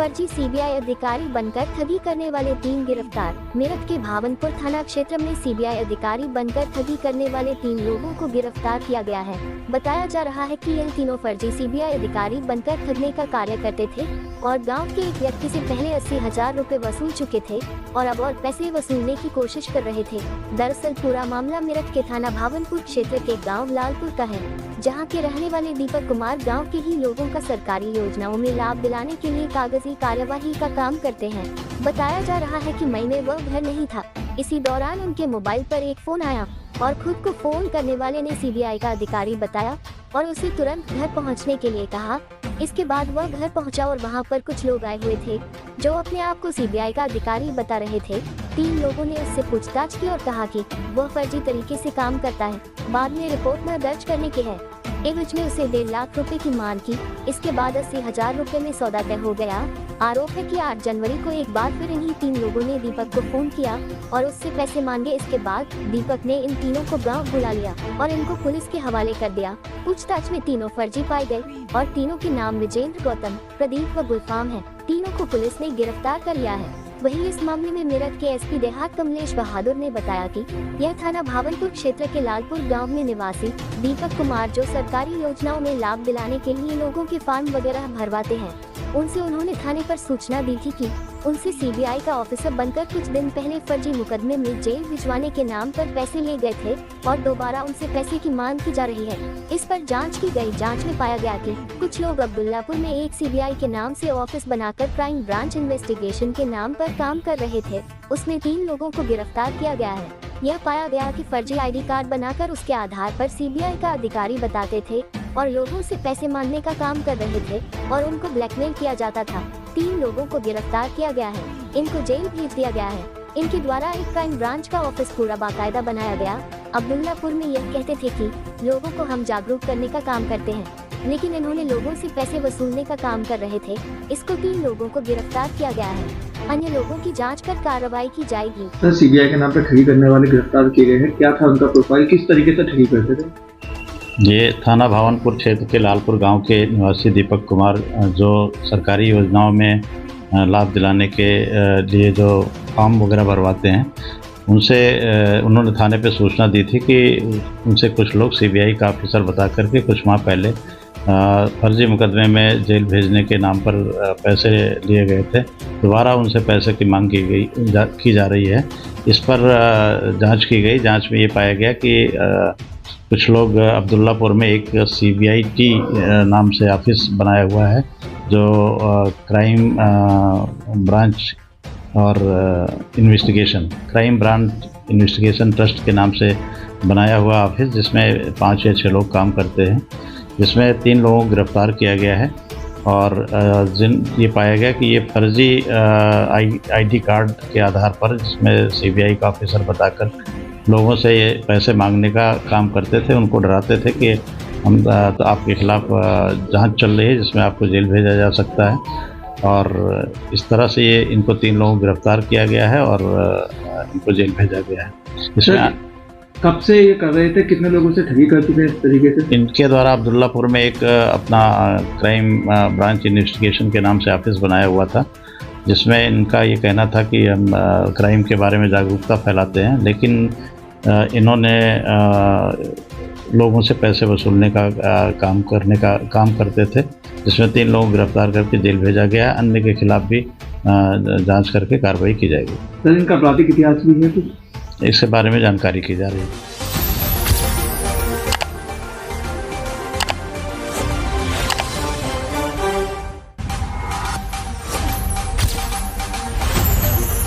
फर्जी सीबीआई अधिकारी बनकर ठगी करने वाले 3 गिरफ्तार। मेरठ के भावनपुर थाना क्षेत्र में सीबीआई अधिकारी बनकर ठगी करने वाले 3 लोगों को गिरफ्तार किया गया है। बताया जा रहा है कि ये तीनों फर्जी सीबीआई अधिकारी बनकर ठगने का कार्य करते थे और गांव के एक व्यक्ति से पहले 80,000 रुपए वसूल चुके थे और अब और पैसे वसूलने की कोशिश कर रहे थे। दरअसल पूरा मामला मेरठ के थाना भावनपुर क्षेत्र के गाँव लालपुर का है, जहाँ के रहने वाले दीपक कुमार गाँव के ही लोगों का सरकारी योजनाओं में लाभ दिलाने के लिए कागजी कार्यवाही का काम करते हैं। बताया जा रहा है कि मई में वह घर नहीं था। इसी दौरान उनके मोबाइल पर एक फोन आया और खुद को फोन करने वाले ने सीबीआई का अधिकारी बताया और उसे तुरंत घर पहुंचने के लिए कहा। इसके बाद वह घर पहुंचा और वहां पर कुछ लोग आए हुए थे जो अपने आप को सीबीआई का अधिकारी बता रहे थे। 3 लोगों ने उससे पूछताछ की और कहा कि वह फर्जी तरीके से काम करता है। बाद में रिपोर्ट न दर्ज करने की है। एवज में उसे 1.5 लाख रुपए की मांग की। इसके बाद 80,000 रुपए में सौदा तय हो गया। आरोप है कि 8 जनवरी को एक बार फिर इन्हीं 3 लोगों ने दीपक को फोन किया और उससे पैसे मांगे। इसके बाद दीपक ने इन तीनों को गांव बुला लिया और इनको पुलिस के हवाले कर दिया। पूछताछ में तीनों फर्जी पाए गए और तीनों के नाम विजेंद्र, गौतम, प्रदीप व गुलफाम है। तीनों को पुलिस ने गिरफ्तार कर लिया है। वहीं इस मामले में मेरठ के एसपी देहात कमलेश बहादुर ने बताया कि यह थाना भावनपुर क्षेत्र के लालपुर गांव में निवासी दीपक कुमार, जो सरकारी योजनाओं में लाभ दिलाने के लिए लोगों के फॉर्म वगैरह भरवाते हैं, उनसे उन्होंने थाने पर सूचना दी थी कि उनसे सीबीआई का ऑफिसर बनकर कुछ दिन पहले फर्जी मुकदमे में जेल भिजवाने के नाम पर पैसे ले गए थे और दोबारा उनसे पैसे की मांग की जा रही है। इस पर जांच की गई। जांच में पाया गया कि कुछ लोग अब्दुल्लापुर में एक सीबीआई के नाम से ऑफिस बनाकर क्राइम ब्रांच इन्वेस्टिगेशन के नाम पर काम कर रहे थे। उसमें 3 लोगों को गिरफ्तार किया गया है। यह पाया गया कि फर्जी आईडी कार्ड बनाकर उसके आधार पर सीबीआई का अधिकारी बताते थे और लोगों से पैसे मांगने का काम कर रहे थे और उनको ब्लैकमेल किया जाता था। 3 लोगों को गिरफ्तार किया गया है। इनको जेल भेज दिया गया है। इनके द्वारा एक क्राइम ब्रांच का ऑफिस पूरा बाकायदा बनाया गया। अब्दुल्लापुर में यह कहते थे कि लोगों को हम जागरूक करने का काम करते हैं, लेकिन इन्होंने लोगों से पैसे वसूलने का काम कर रहे थे। इसको 3 लोगों को गिरफ्तार किया गया है। अन्य लोगों की जांच कर कार्रवाई की जाएगी। सर, सीबीआई के नाम पर ठगी करने वाले गिरफ्तार किए गए हैं। क्या था उनका प्रोफाइल, किस तरीके से ठगी करते थे? ये थाना भावनपुर क्षेत्र के लालपुर गांव के निवासी दीपक कुमार, जो सरकारी योजनाओं में लाभ दिलाने के लिए जो फॉर्म वगैरह भरवाते हैं, उनसे उन्होंने थाने पे सूचना दी थी कि उनसे कुछ लोग सीबीआई का ऑफिसर बता करके कुछ माह पहले फर्जी मुकदमे में जेल भेजने के नाम पर पैसे लिए गए थे। दोबारा उनसे पैसे की मांग की जा रही है। इस पर जांच की गई। जांच में ये पाया गया कि कुछ लोग अब्दुल्लापुर में एक सीबीआई टी नाम से ऑफिस बनाया हुआ है, जो क्राइम ब्रांच और क्राइम ब्रांच इन्वेस्टिगेशन ट्रस्ट के नाम से बनाया हुआ ऑफिस, जिसमें 5 या 6 लोग काम करते हैं, जिसमें 3 लोगों को गिरफ्तार किया गया है। और ये पाया गया कि ये फर्जी आईडी कार्ड के आधार पर, जिसमें सीबीआई का ऑफिसर बताकर लोगों से ये पैसे मांगने का काम करते थे। उनको डराते थे कि हम तो आपके खिलाफ जांच चल रही है, जिसमें आपको जेल भेजा जा सकता है। और इस तरह से ये इनको 3 लोगों को गिरफ्तार किया गया है और इनको जेल भेजा गया है। इसमें कब से ये कर रहे थे, कितने लोगों से ठगी करते थे इस तरीके से? इनके द्वारा अब्दुल्लापुर में एक अपना क्राइम ब्रांच इन्वेस्टिगेशन के नाम से ऑफिस बनाया हुआ था, जिसमें इनका ये कहना था कि हम क्राइम के बारे में जागरूकता फैलाते हैं, लेकिन इन्होंने लोगों से पैसे वसूलने का काम करते थे, जिसमें 3 लोगों को गिरफ्तार करके जेल भेजा गया। अन्य के खिलाफ भी जांच करके कार्रवाई की जाएगी। सर, इनका आपराधिक इतिहास भी है कुछ? इसके बारे में जानकारी की जा रही है।